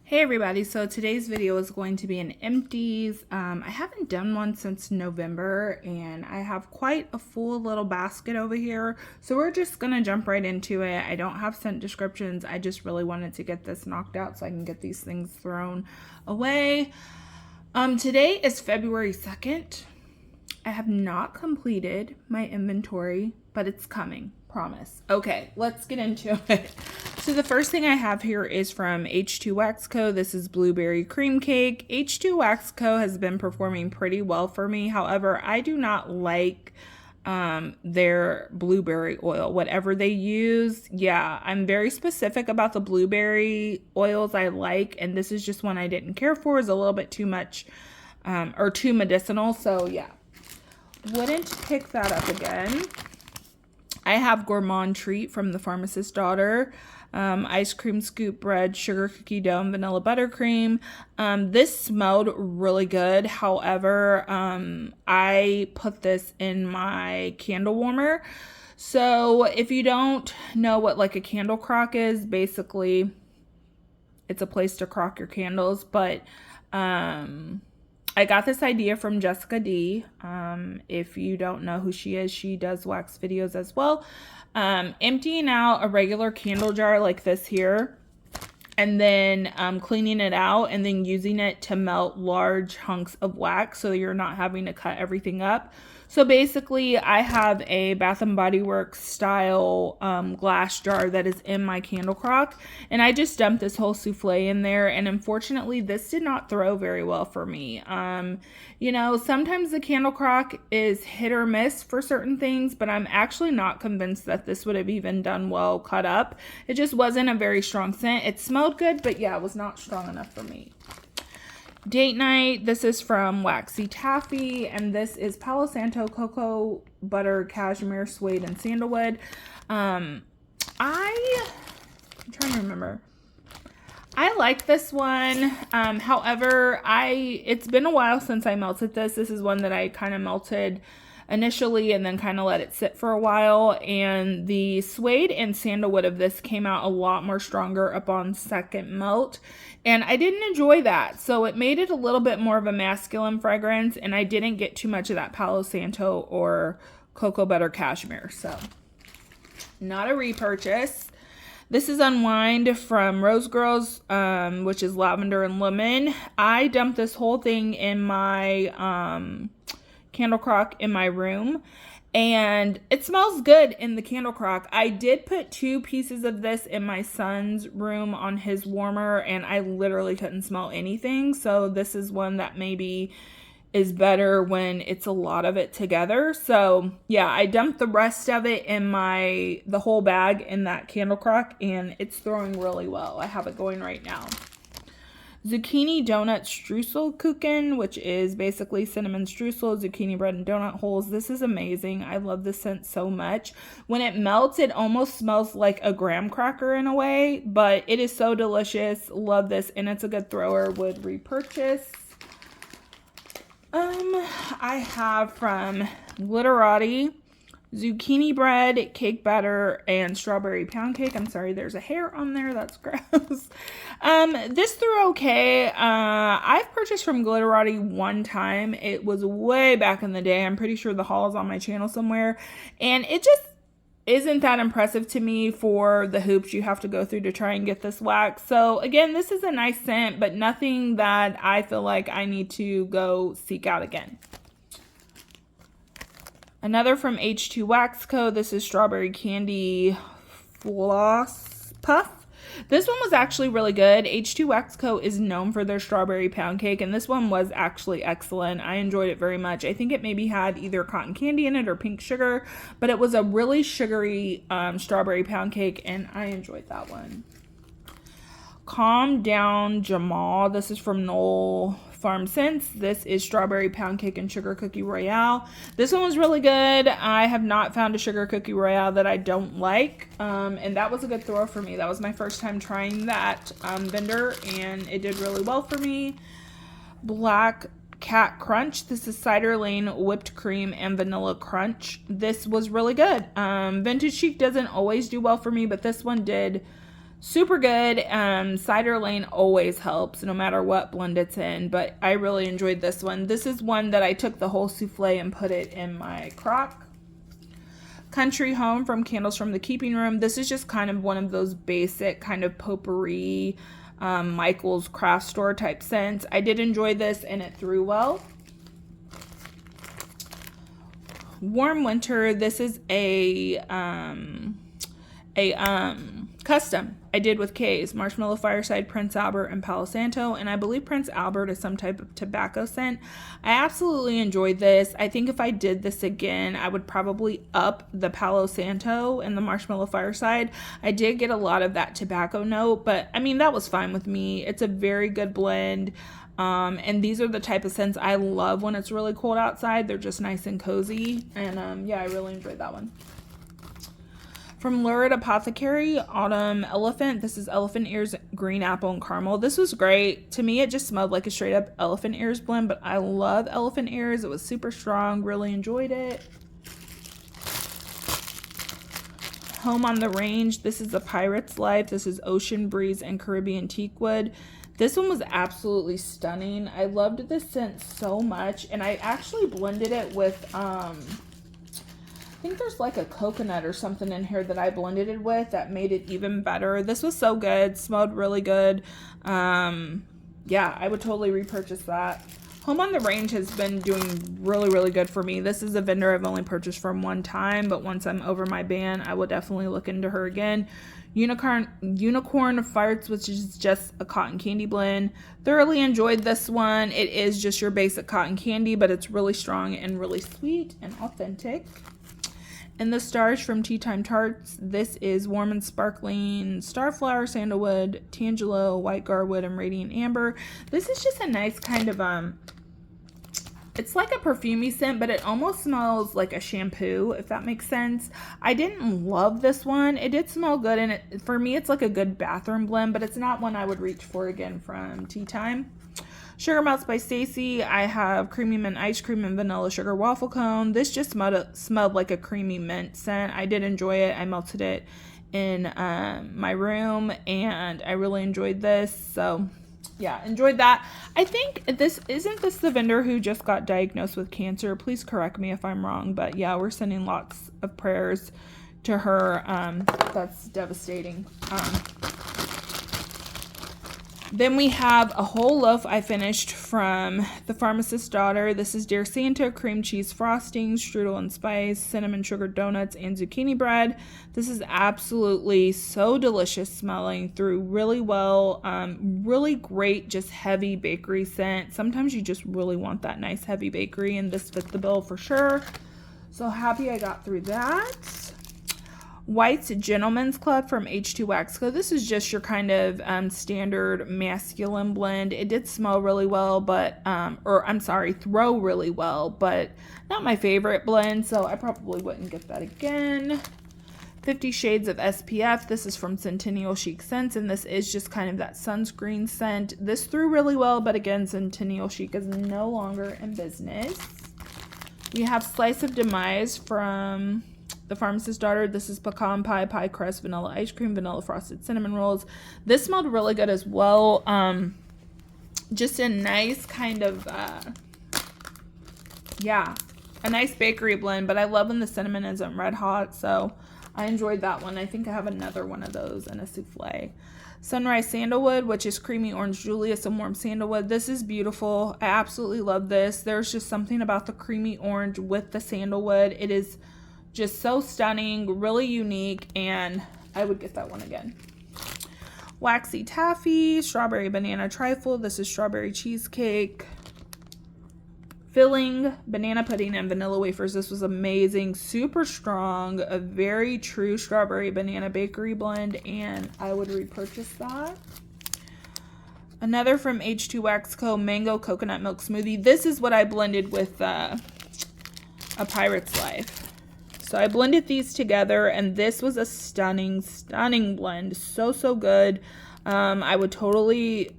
Hey everybody, so today's video is going to be an empties. I haven't done one since November and I have quite a full little basket over here. So we're just gonna jump right into it. I don't have scent descriptions. I just really wanted to get this knocked out so I can get these things thrown away. Today is February 2nd. I have not completed my inventory, but it's coming, promise. Okay, let's get into it. So the first thing I have here is from H2 Wax Co. This is Blueberry Cream Cake. H2 Wax Co. has been performing pretty well for me. However, I do not like their blueberry oil. Whatever they use, yeah, I'm very specific about the blueberry oils I like, and this is just one I didn't care for. It's a little bit too much or too medicinal, so yeah. Wouldn't pick that up again. I have Gourmand Treat from the Pharmacist's Daughter. Ice cream scoop bread, sugar cookie dough, and vanilla buttercream. This smelled really good. However, I put this in my candle warmer. So if you don't know what like a candle crock is, basically it's a place to crock your candles. But I got this idea from Jessica D. If you don't know who she is, she does wax videos as well. Emptying out a regular candle jar like this here, and then cleaning it out and then using it to melt large hunks of wax so you're not having to cut everything up. So basically I have a Bath and Body Works style glass jar that is in my candle crock, and I just dumped this whole souffle in there, and unfortunately this did not throw very well for me. You know, sometimes the candle crock is hit or miss for certain things, but I'm actually not convinced that this would have even done well cut up. It just wasn't a very strong scent. It smelled good, but yeah, it was not strong enough for me. Date night, this is from Waxy Taffy, and this is Palo Santo Cocoa Butter Cashmere Suede and Sandalwood. I'm trying to remember. I like this one. However, it's been a while since I melted this. This is one that I kind of melted initially and then kind of let it sit for a while, and the suede and sandalwood of this came out a lot more stronger upon second melt, and I didn't enjoy that. So it made it a little bit more of a masculine fragrance, and I didn't get too much of that Palo Santo or cocoa butter cashmere, so not a repurchase. This is Unwind from Rose Girls, which is lavender and lemon. I dumped this whole thing in my candle crock in my room, and it smells good in the candle crock. I did put 2 pieces of this in my son's room on his warmer, and I literally couldn't smell anything. So this is one that maybe is better when it's a lot of it together. So yeah, I dumped the rest of it in the whole bag in that candle crock, and it's throwing really well. I have it going right now. Zucchini donut Streuselkuchen, which is basically cinnamon streusel, zucchini bread, and donut holes. This is amazing. I love this scent so much. When it melts, it almost smells like a graham cracker in a way, but it is so delicious. Love this, and it's a good thrower. Would repurchase. I have from Glitterati zucchini bread, cake batter, and strawberry pound cake. I'm sorry, there's a hair on there. That's gross. This threw okay. I've purchased from Glitterati one time. It was way back in the day. I'm pretty sure the haul is on my channel somewhere. And it just isn't that impressive to me for the hoops you have to go through to try and get this wax. So again, this is a nice scent, but nothing that I feel like I need to go seek out again. Another from H2 Wax Co. This is Strawberry Candy Floss Puff. This one was actually really good. H2 Wax Co. is known for their strawberry pound cake, and this one was actually excellent. I enjoyed it very much. I think it maybe had either cotton candy in it or pink sugar, but it was a really sugary strawberry pound cake, and I enjoyed that one. Calm Down Jamal. This is from Knoll Farm Scents. This is Strawberry Pound Cake and Sugar Cookie Royale. This one was really good. I have not found a Sugar Cookie Royale that I don't like, and that was a good throw for me. That was my first time trying that vendor, and it did really well for me. Black Cat Crunch. This is Cider Lane Whipped Cream and Vanilla Crunch. This was really good. Vintage Chic doesn't always do well for me, but this one did Super good. Cider Lane always helps no matter what blend it's in, but I really enjoyed this one. This is one that I took the whole souffle and put it in my crock. Country Home from Candles from the Keeping Room. This is just kind of one of those basic kind of potpourri, Michael's craft store type scents. I did enjoy this and it threw well. Warm Winter. This is a custom I did with Kay's Marshmallow Fireside, Prince Albert, and Palo Santo, and I believe Prince Albert is some type of tobacco scent. I absolutely enjoyed this. I think if I did this again, I would probably up the Palo Santo and the Marshmallow Fireside. I did get a lot of that tobacco note, but I mean, that was fine with me. It's a very good blend. And these are the type of scents I love when it's really cold outside. They're just nice and cozy. And yeah, I really enjoyed that one. From Lurid Apothecary, Autumn Elephant. This is elephant ears, green apple, and caramel. This was great. To me, it just smelled like a straight up elephant ears blend, but I love elephant ears. It was super strong. Really enjoyed it. Home on the Range. This is a Pirate's Life. This is Ocean Breeze and Caribbean Teakwood. This one was absolutely stunning. I loved this scent so much, and I actually blended it with I think there's like a coconut or something in here that I blended it with that made it even better. This was so good. Smelled really good. Yeah, I would totally repurchase that. Home on the Range has been doing really, really good for me. This is a vendor I've only purchased from one time, but once I'm over my ban, I will definitely look into her again. Unicorn Farts, which is just a cotton candy blend. Thoroughly enjoyed this one. It is just your basic cotton candy, but it's really strong and really sweet and authentic. And the Stars from Tea Time Tarts. This is Warm and Sparkling Starflower, Sandalwood, Tangelo, White Garwood, and Radiant Amber. This is just a nice kind of, it's like a perfumey scent, but it almost smells like a shampoo, if that makes sense. I didn't love this one. It did smell good, and for me, it's like a good bathroom blend, but it's not one I would reach for again from Tea Time. Sugar Melts by Stacy. I have Creamy Mint Ice Cream and Vanilla Sugar Waffle Cone. This just smelled like a creamy mint scent. I did enjoy it. I melted it in my room, and I really enjoyed this. So, yeah, enjoyed that. I think isn't this the vendor who just got diagnosed with cancer? Please correct me if I'm wrong, but yeah, we're sending lots of prayers to her. That's devastating. Then we have a whole loaf I finished from The Pharmacist's Daughter. This is Dear Santa, cream cheese frosting, strudel and spice, cinnamon sugar donuts, and zucchini bread. This is absolutely so delicious smelling through really well. Really great, just heavy bakery scent. Sometimes you just really want that nice heavy bakery, and this fit the bill for sure. So happy I got through that. White's Gentleman's Club from H2 Wax Co. This is just your kind of standard masculine blend. It did smell really well, but, throw really well, but not my favorite blend, so I probably wouldn't get that again. 50 Shades of SPF. This is from Centennial Chic Scents, and this is just kind of that sunscreen scent. This threw really well, but again, Centennial Chic is no longer in business. We have Slice of Demise from The Pharmacist's Daughter. This is pecan pie, pie crust, vanilla ice cream, vanilla frosted cinnamon rolls. This smelled really good as well. Just a nice kind of, a nice bakery blend, but I love when the cinnamon isn't red hot, so I enjoyed that one. I think I have another one of those in a souffle. Sunrise Sandalwood, which is creamy orange Julius and warm sandalwood. This is beautiful. I absolutely love this. There's just something about the creamy orange with the sandalwood. It is just so stunning, really unique, and I would get that one again. Waxy Taffy, Strawberry Banana Trifle. This is strawberry cheesecake. Filling, banana pudding, and vanilla wafers. This was amazing, super strong, a very true strawberry banana bakery blend, and I would repurchase that. Another from H2 Wax Co. Mango Coconut Milk Smoothie. This is what I blended with A Pirate's Life. So I blended these together, and this was a stunning, stunning blend. So, so good. I would totally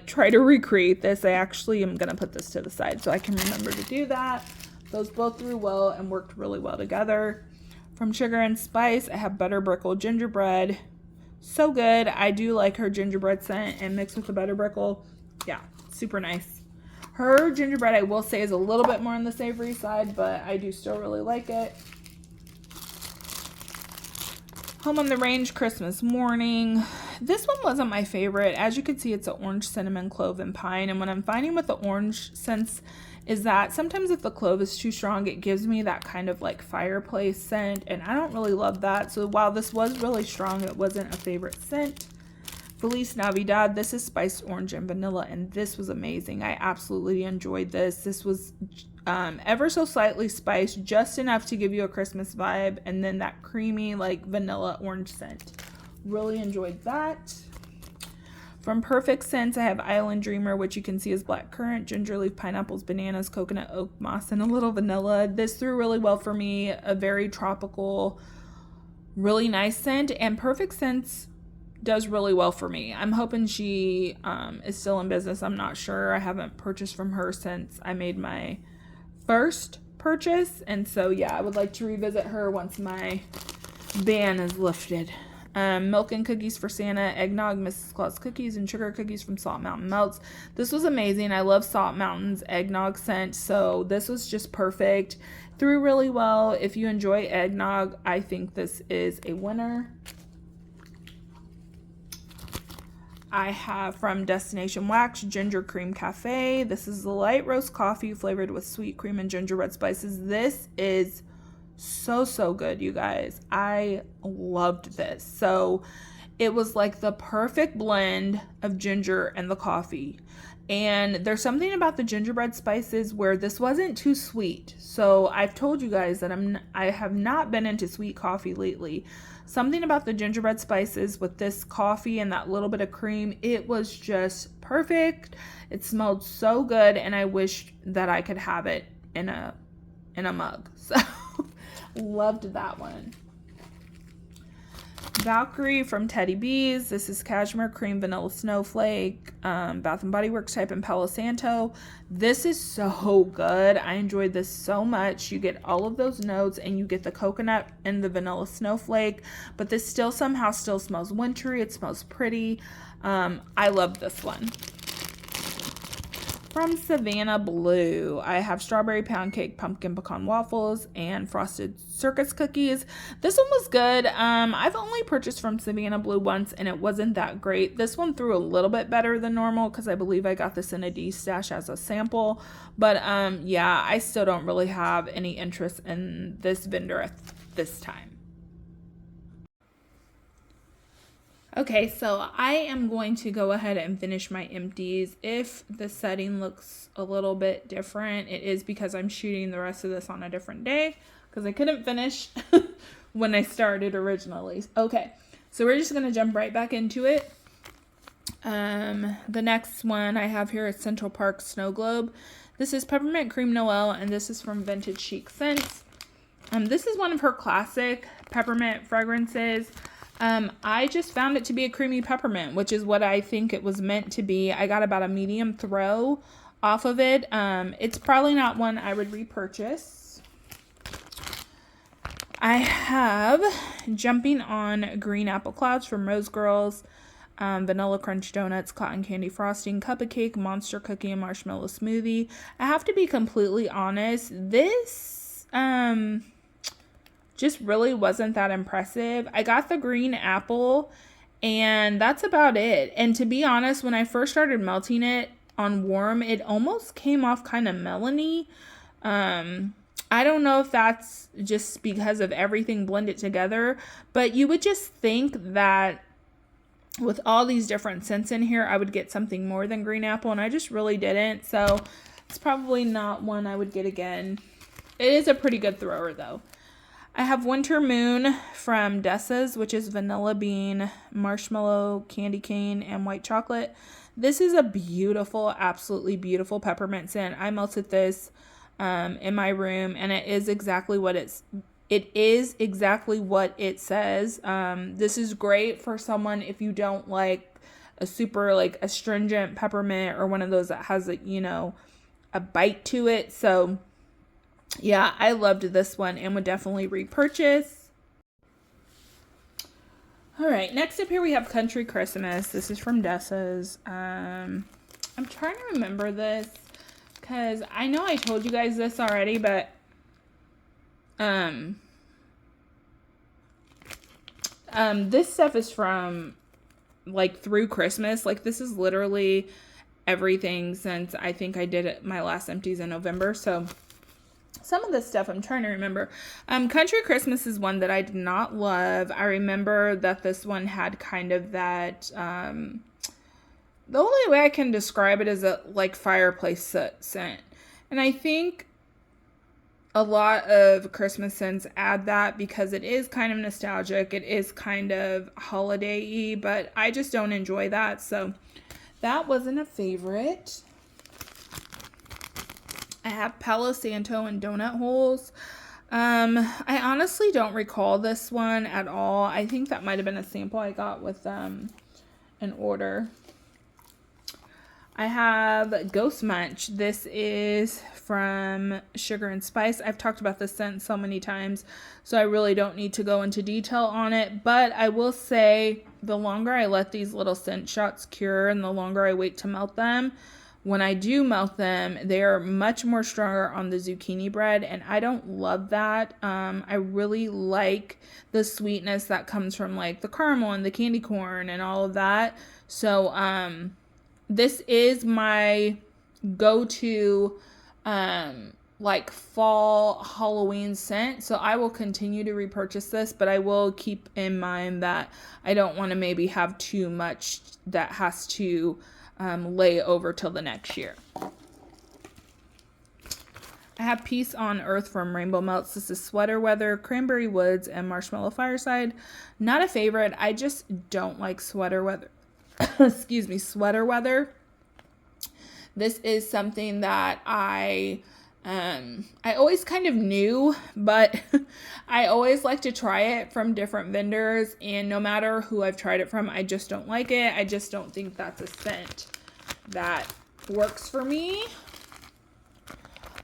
try to recreate this. I actually am going to put this to the side so I can remember to do that. Those both threw well and worked really well together. From Sugar and Spice, I have Butter Brickle Gingerbread, So good. I do like her gingerbread scent and mixed with the butterbrickle. Yeah, super nice. Her gingerbread, I will say, is a little bit more on the savory side, but I do still really like it. Home on the Range Christmas Morning. This one wasn't my favorite. As you can see, it's an orange, cinnamon, clove, and pine. And what I'm finding with the orange scents is that sometimes if the clove is too strong, it gives me that kind of like fireplace scent. And I don't really love that. So while this was really strong, it wasn't a favorite scent. Feliz Navidad. This is spiced orange and vanilla, and this was amazing. I absolutely enjoyed this. This was ever so slightly spiced, just enough to give you a Christmas vibe, and then that creamy like vanilla orange scent. Really enjoyed that. From Perfect Scents, I have Island Dreamer, which you can see is black currant, ginger leaf, pineapples, bananas, coconut, oak moss, and a little vanilla. This threw really well for me. A very tropical, really nice scent, and Perfect Scents does really well for me. I'm hoping she is still in business. I'm not sure. I haven't purchased from her since I made my first purchase, and so yeah, I would like to revisit her once my ban is lifted. Milk and Cookies for Santa, Eggnog, Mrs. Claus Cookies, and Sugar Cookies from Salt Mountain Melts. This was amazing. I love Salt Mountain's eggnog scent, so this was just perfect. Threw really well. If you enjoy eggnog, I think this is a winner. I have from Destination Wax, Ginger Cream Cafe. This is the light roast coffee flavored with sweet cream and gingerbread spices. This is so good, you guys. I loved this. So it was like the perfect blend of ginger and the coffee. And there's something about the gingerbread spices where this wasn't too sweet. So I've told you guys that I have not been into sweet coffee lately. Something about the gingerbread spices with this coffee and that little bit of cream, it was just perfect. It smelled so good, and I wished that I could have it in a mug. So loved that one. Valkyrie from Teddy Bees. This is Cashmere Cream Vanilla Snowflake, Bath and Body Works type, and Palo Santo. This is so good. I enjoyed this so much. You get all of those notes, and you get the coconut and the vanilla snowflake, but this somehow still smells wintry. It smells pretty. I love this one. From Savannah Blue, I have Strawberry Pound Cake, Pumpkin Pecan Waffles, and Frosted Circus Cookies. This one was good. I've only purchased from Savannah Blue once, and it wasn't that great. This one threw a little bit better than normal because I believe I got this in a D-stash as a sample. But yeah, I still don't really have any interest in this vendor at this time. Okay, so I am going to go ahead and finish my empties. If the setting looks a little bit different, it is because I'm shooting the rest of this on a different day because I couldn't finish when I started originally. Okay, so we're just going to jump right back into it. The next one I have here is Central Park Snow Globe. This is Peppermint Cream Noel, and this is from Vintage Chic Scents. This is one of her classic peppermint fragrances. I just found it to be a creamy peppermint, which is what I think it was meant to be. I got about a medium throw off of it. It's probably not one I would repurchase. I have Jumping on Green Apple Clouds from Rose Girls, Vanilla Crunch Donuts, Cotton Candy Frosting, Cup of Cake, Monster Cookie, and Marshmallow Smoothie. I have to be completely honest. This, just really wasn't that impressive. I got the green apple, and that's about it. And to be honest, when I first started melting it on warm, it almost came off kind of melony. I don't know if that's just because of everything blended together, but you would just think that with all these different scents in here, I would get something more than green apple, and I just really didn't. So it's probably not one I would get again. It is a pretty good thrower though. I have Winter Moon from Dessa's, which is vanilla bean, marshmallow, candy cane, and white chocolate. This is a beautiful, absolutely beautiful peppermint scent. I melted this in my room, and it is exactly what it says. This is great for someone if you don't like a super like astringent peppermint or one of those that has a bite to it. So yeah, I loved this one and would definitely repurchase. All right, next up here we have Country Christmas. This is from Dessa's. I'm trying to remember this because I know I told you guys this already, but this stuff is from like through Christmas. Like this is literally everything since I think I did it my last empties in November. So some of this stuff I'm trying to remember. Country Christmas is one that I did not love. I remember that this one had kind of that the only way I can describe it is a like fireplace scent. And I think a lot of Christmas scents add that because it is kind of nostalgic. It is kind of holiday-y, but I just don't enjoy that. So that wasn't a favorite. I have Palo Santo and Donut Holes. I honestly don't recall this one at all. I think that might have been a sample I got with an order. I have Ghost Munch. This is from Sugar and Spice. I've talked about this scent so many times, so I really don't need to go into detail on it. But I will say the longer I let these little scent shots cure and the longer I wait to melt them, when I do melt them, they are much more stronger on the zucchini bread, and I don't love that. I really like the sweetness that comes from like the caramel and the candy corn and all of that. So, this is my go-to like fall Halloween scent. So I will continue to repurchase this, but I will keep in mind that I don't want to maybe have too much that has to lay over till the next year. I have Peace on Earth from Rainbow Melts. This is Sweater Weather, Cranberry Woods, and Marshmallow Fireside. Not a favorite. I just don't like sweater weather. Excuse me, sweater weather. This is something that I always kind of knew, but I always like to try it from different vendors, and no matter who I've tried it from, I just don't like it. I just don't think that's a scent that works for me.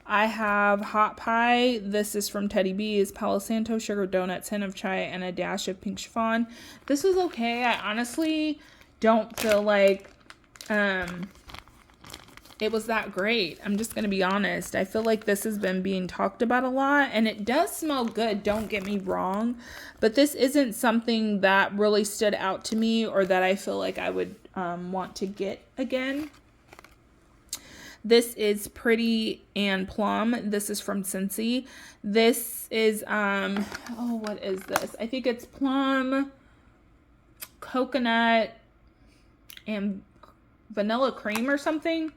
I have Hot Pie. This is from Teddy B's. Palo Santo, Sugar Donuts, Hint of Chai, and a dash of Pink Chiffon. This was okay. I honestly don't feel like it was that great. I'm just going to be honest. I feel like this has been being talked about a lot, and it does smell good, don't get me wrong, but this isn't something that really stood out to me or that I feel like I would want to get again. This is Pretty and Plum. This is from Scentsy. This is, what is this? I think it's plum, coconut, and vanilla cream or something.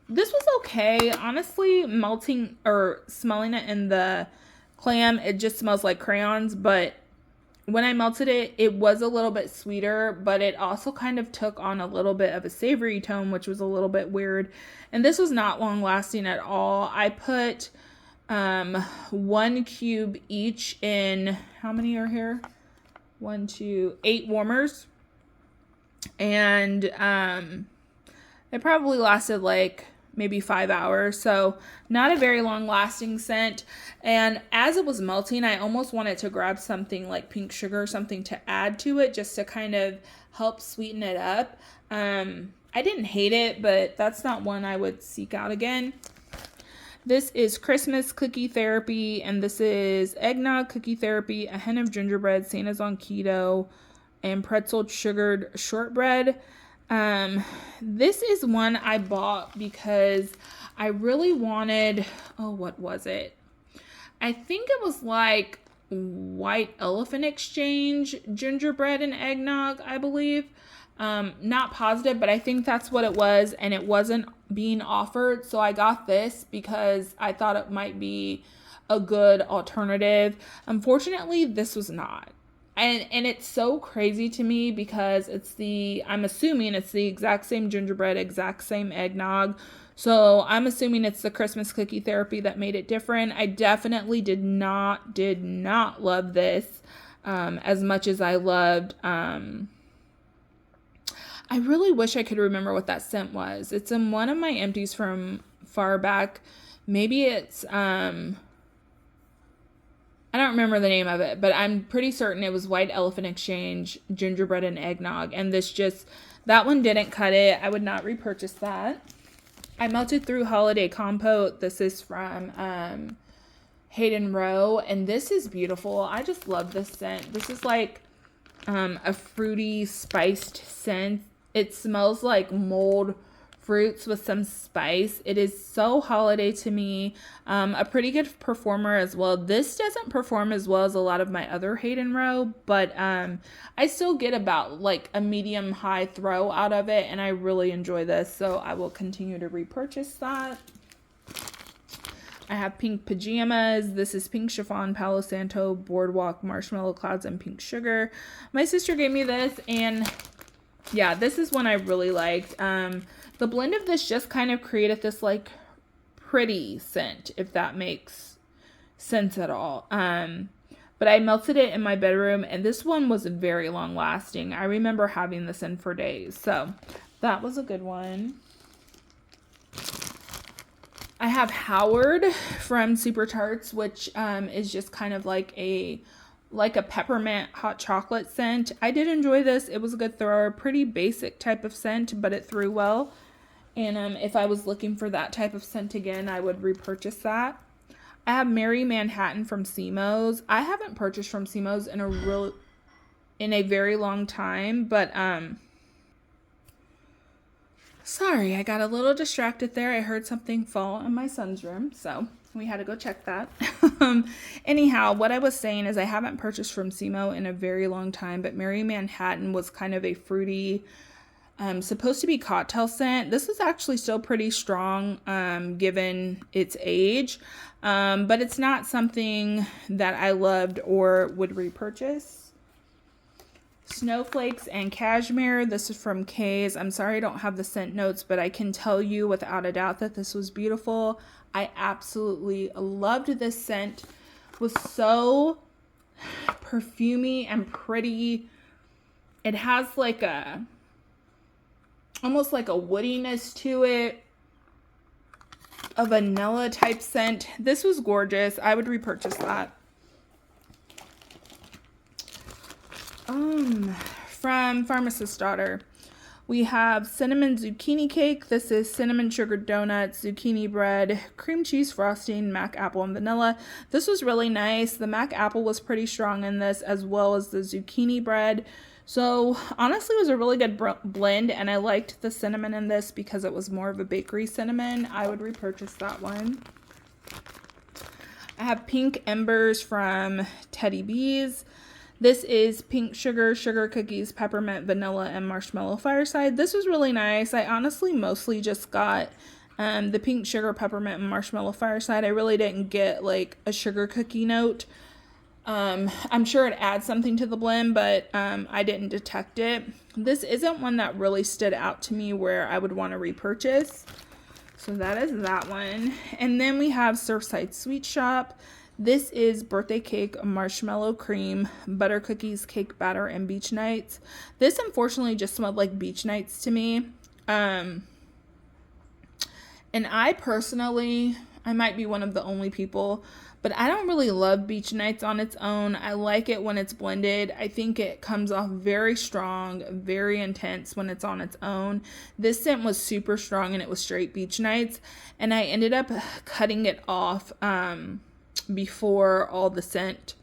This was okay. Honestly, melting or smelling it in the clam, it just smells like crayons. But when I melted it, it was a little bit sweeter, but it also kind of took on a little bit of a savory tone, which was a little bit weird. And this was not long lasting at all. I put 1 cube each in, how many are here? 1, 2, 8 warmers. And it probably lasted like maybe 5 hours. So not a very long lasting scent. And as it was melting, I almost wanted to grab something like pink sugar or something to add to it just to kind of help sweeten it up. I didn't hate it, but that's not one I would seek out again. This is Christmas Cookie Therapy, and this is Eggnog Cookie Therapy, a hint of gingerbread, Santa's on keto, and pretzel sugared shortbread. This is one I bought because I really wanted, what was it? I think it was like White Elephant Exchange gingerbread and eggnog, I believe. Not positive, but I think that's what it was, and it wasn't being offered, so I got this because I thought it might be a good alternative. Unfortunately, this was not. And it's so crazy to me because I'm assuming it's the exact same gingerbread, exact same eggnog. So I'm assuming it's the Christmas Cookie Therapy that made it different. I definitely did not love this as much as I loved. I really wish I could remember what that scent was. It's in one of my empties from far back. Maybe it's, I I don't remember the name of it, but I'm pretty certain it was White Elephant Exchange, gingerbread and eggnog. And this just, that one didn't cut it. I would not repurchase that. I melted through Holiday Compote. This is from Hayden Rowe, and this is beautiful. I just love this scent. This is like a fruity, spiced scent. It smells like mulled fruits with some spice. It is so holiday to me. A pretty good performer as well. This doesn't perform as well as a lot of my other Hayden Rowe, but I still get about like a medium high throw out of it, and I really enjoy this, so I will continue to repurchase that. I have pink pajamas. This is pink chiffon, Palo Santo, boardwalk, marshmallow clouds, and pink sugar. My sister gave me this, and yeah, this is one I really liked. The blend of this just kind of created this like pretty scent, if that makes sense at all. But I melted it in my bedroom, and this one was very long lasting. I remember having this in for days, so that was a good one. I have Howard from Super Tarts, which is just kind of like a peppermint hot chocolate scent. I did enjoy this. It was a good thrower. Pretty basic type of scent, but it threw well. And if I was looking for that type of scent again, I would repurchase that. I have Mary Manhattan from Simo's. I haven't purchased from Simo's in a very long time, but sorry, I got a little distracted there. I heard something fall in my son's room, so we had to go check that. Anyhow, what I was saying is I haven't purchased from Simo in a very long time, but Mary Manhattan was kind of a fruity, supposed to be cocktail scent. This is actually still pretty strong, given its age, but it's not something that I loved or would repurchase. Snowflakes and Cashmere. This is from Kay's. I'm sorry I don't have the scent notes, but I can tell you without a doubt that this was beautiful. I absolutely loved this scent. It was so perfumey and pretty. It has like almost like a woodiness to it. A vanilla type scent. This was gorgeous. I would repurchase that. From Pharmacist's Daughter, we have cinnamon zucchini cake. This is cinnamon sugar donuts, zucchini bread, cream cheese frosting, mac apple, and vanilla. This was really nice. The mac apple was pretty strong in this, as well as the zucchini bread. So honestly, it was a really good blend, and I liked the cinnamon in this because it was more of a bakery cinnamon. I would repurchase that one. I have Pink Embers from Teddy Bees. This is pink sugar, sugar cookies, peppermint, vanilla, and marshmallow fireside. This was really nice. I honestly mostly just got the pink sugar, peppermint, and marshmallow fireside. I really didn't get like a sugar cookie note. I'm sure it adds something to the blend, but I didn't detect it. This isn't one that really stood out to me where I would want to repurchase. So that is that one. And then we have Surfside Sweet Shop. This is birthday cake, marshmallow cream, butter cookies, cake batter, and beach nights. This unfortunately just smelled like beach nights to me. And I personally, I might be one of the only people, but I don't really love beach nights on its own. I like it when it's blended. I think it comes off very strong, very intense when it's on its own. This scent was super strong and it was straight beach nights. And I ended up cutting it off, before all the scent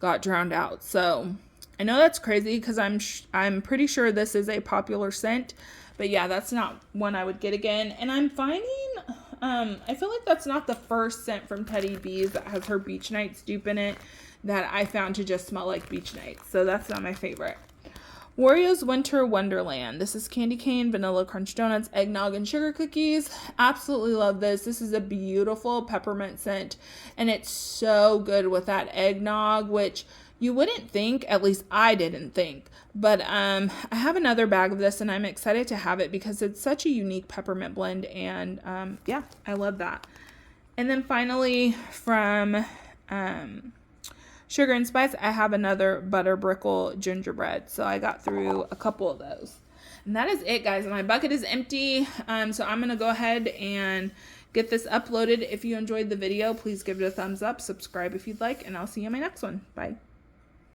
got drowned out. So I know that's crazy because I'm pretty sure this is a popular scent, but yeah, that's not one I would get again. And I'm finding I feel like that's not the first scent from Teddy Bees that has her beach nights dupe in it that I found to just smell like beach nights. So that's not my favorite. Wario's Winter Wonderland. This is candy cane, vanilla crunch donuts, eggnog, and sugar cookies. Absolutely love this. This is a beautiful peppermint scent, and it's so good with that eggnog, which you wouldn't think, at least I didn't think. But I have another bag of this, and I'm excited to have it because it's such a unique peppermint blend, and yeah, I love that. And then finally, from Sugar and Spice, I have another butter brickle gingerbread. So I got through a couple of those. And that is it, guys. My bucket is empty. So I'm going to go ahead and get this uploaded. If you enjoyed the video, please give it a thumbs up, subscribe if you'd like, and I'll see you in my next one. Bye.